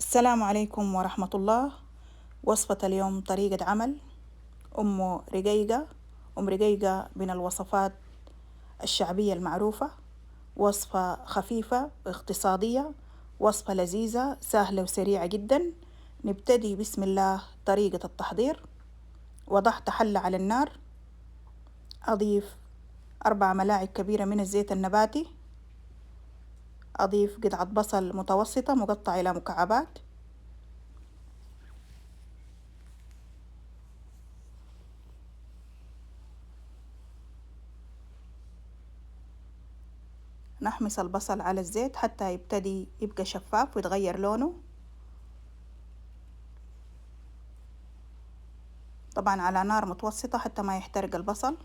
السلام عليكم ورحمة الله. وصفة اليوم طريقة عمل أم رقيقة. أم رقيقة من الوصفات الشعبية المعروفة، وصفة خفيفة اقتصادية، وصفة لذيذة سهلة وسريعة جدا. نبتدي بسم الله. طريقة التحضير: وضعت حلة على النار، أضيف 4 ملاعق كبيرة من الزيت النباتي، أضيف قطعة بصل متوسطة مقطعة إلى مكعبات، نحمص البصل على الزيت حتى يبقى شفاف ويتغير لونه، طبعا على نار متوسطة حتى ما يحترق البصل.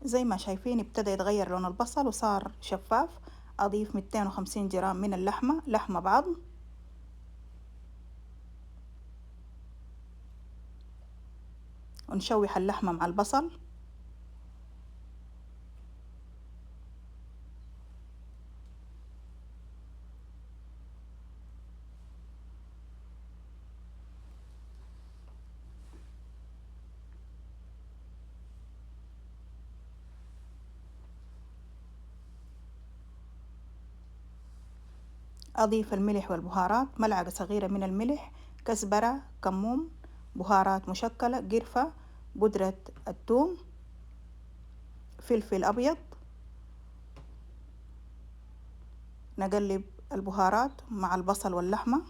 زي ما شايفين ابتدى يتغير لون البصل وصار شفاف. أضيف 250 جرام من اللحمة، لحمة بعضم، ونشوح اللحمة مع البصل. أضيف الملح والبهارات، ملعقة صغيرة من الملح، كزبرة، كمون، بهارات مشكلة، قرفة، بودرة الثوم، فلفل أبيض. نقلب البهارات مع البصل واللحمة.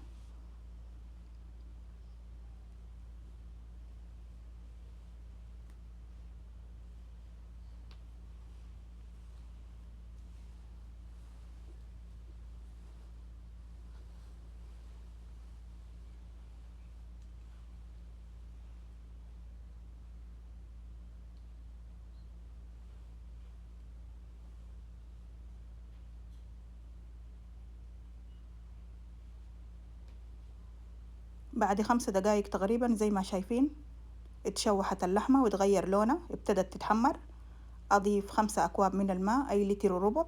بعد 5 دقايق تقريبا زي ما شايفين اتشوحت اللحمة وتغير لونها، ابتدت تتحمر. أضيف 5 أكواب من الماء، أي لتر وربع،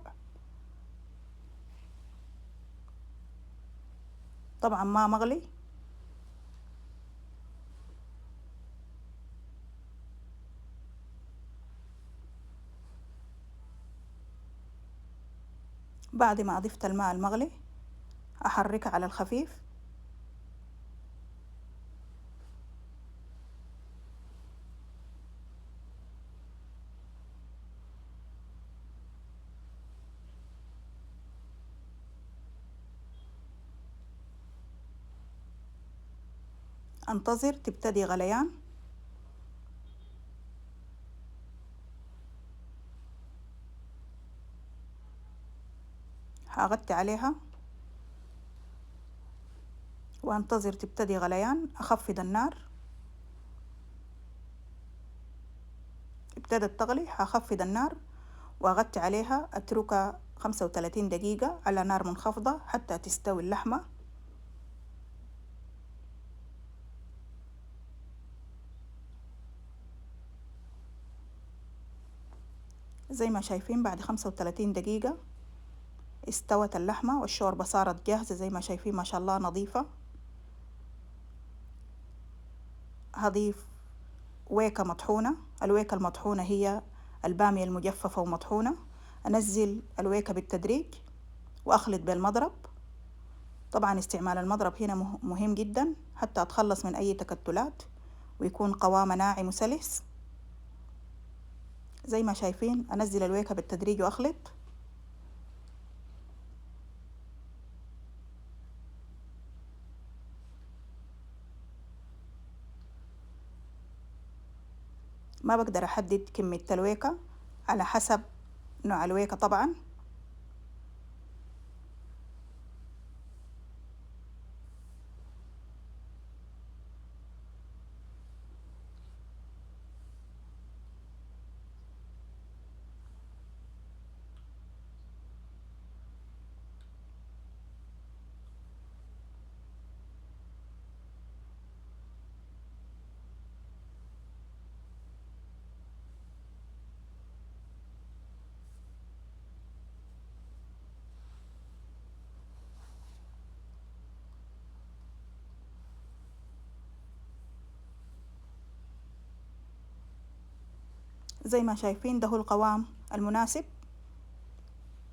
طبعا ماء مغلي. بعد ما أضفت الماء المغلي أحركها على الخفيف. أنتظر تبتدي غليان. هغطي عليها وأنتظر تبتدي غليان. أخفض النار، ابتدت تغلي، هخفض النار وأغطي عليها، أتركها 35 دقيقة على نار منخفضة حتى تستوي اللحمة. زي ما شايفين بعد 35 دقيقة استوت اللحمة والشوربة صارت جاهزة، زي ما شايفين ما شاء الله نظيفة. هضيف ويكة مطحونة. الويكة المطحونة هي البامية المجففة ومطحونة. أنزل الويكة بالتدريج وأخلط بالمضرب. طبعا استعمال المضرب هنا مهم جدا حتى أتخلص من أي تكتلات ويكون قوامه ناعم وسلس. زي ما شايفين أنزل الويكة بالتدريج وأخلط. ما بقدر أحدد كمية الويكة على حسب نوع الويكة طبعا. زي ما شايفين ده هو القوام المناسب،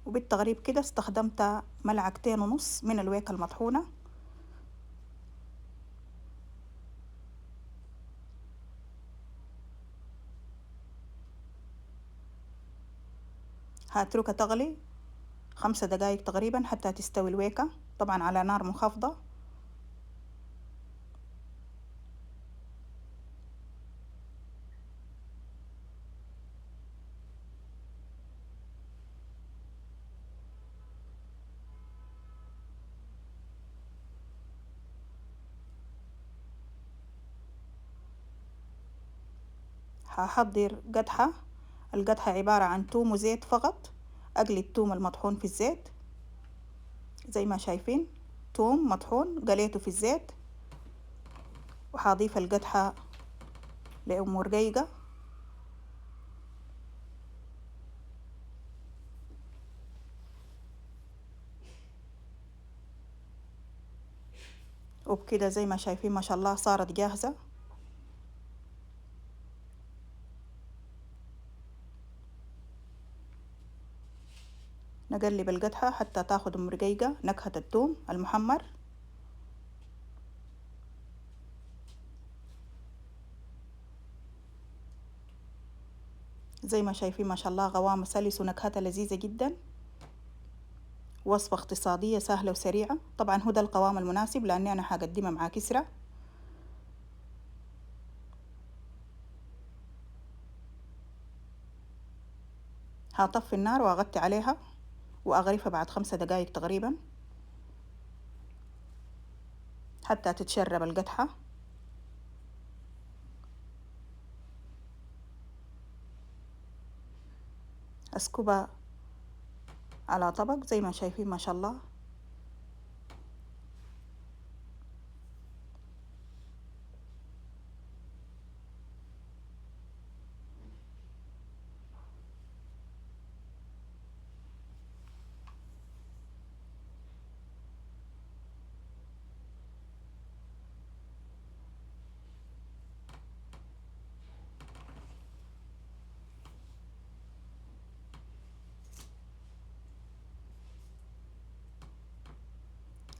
وبالتقريب كده استخدمت ملعقتين ونص من الويكة المطحونة. هتركها تغلي 5 دقايق تقريبا حتى تستوي الويكة، طبعا على نار منخفضة. هحضر قدحة. القدحة عبارة عن توم وزيت فقط. أقلي التوم المطحون في الزيت زي ما شايفين، توم مطحون قليته في الزيت. وهضيف القدحة لأم رقيقة، وبكده زي ما شايفين ما شاء الله صارت جاهزة. نقلب القدحة حتى تاخد أم رقيقة نكهة الثوم المحمر. زي ما شايفين ما شاء الله قوامها سلس ونكهتها لذيذة جدا. وصفة اقتصادية سهلة وسريعة. طبعا هو ده القوام المناسب لأني أنا هقدمها مع كسرة. هطفي النار وأغطي عليها وأغرفها بعد 5 دقايق تقريبا حتى تتشرب القدحة. أسكبها على طبق زي ما شايفين ما شاء الله.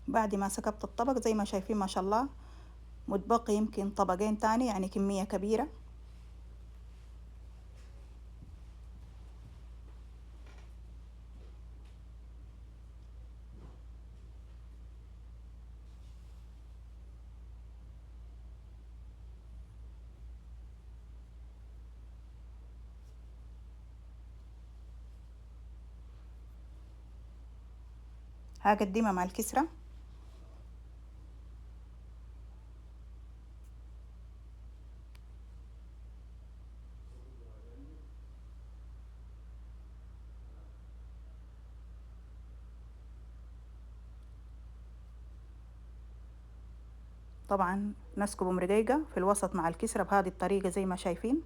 بعد ما سكبت الطبق زي ما شايفين ما شاء الله متبقي يمكن طبقين تاني، يعني كمية كبيرة. هقدمها مع الكسرة. طبعا نسكب أم رقيقة في الوسط مع الكسرة بهذه الطريقة زي ما شايفين.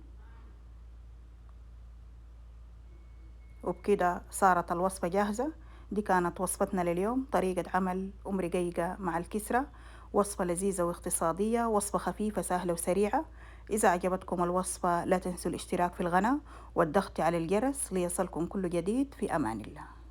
وبكده صارت الوصفة جاهزة. دي كانت وصفتنا لليوم، طريقة عمل أم رقيقة مع الكسرة. وصفة لذيذة واقتصادية، وصفة خفيفة سهلة وسريعة. إذا عجبتكم الوصفة لا تنسوا الاشتراك في القناة والضغط على الجرس ليصلكم كل جديد. في أمان الله.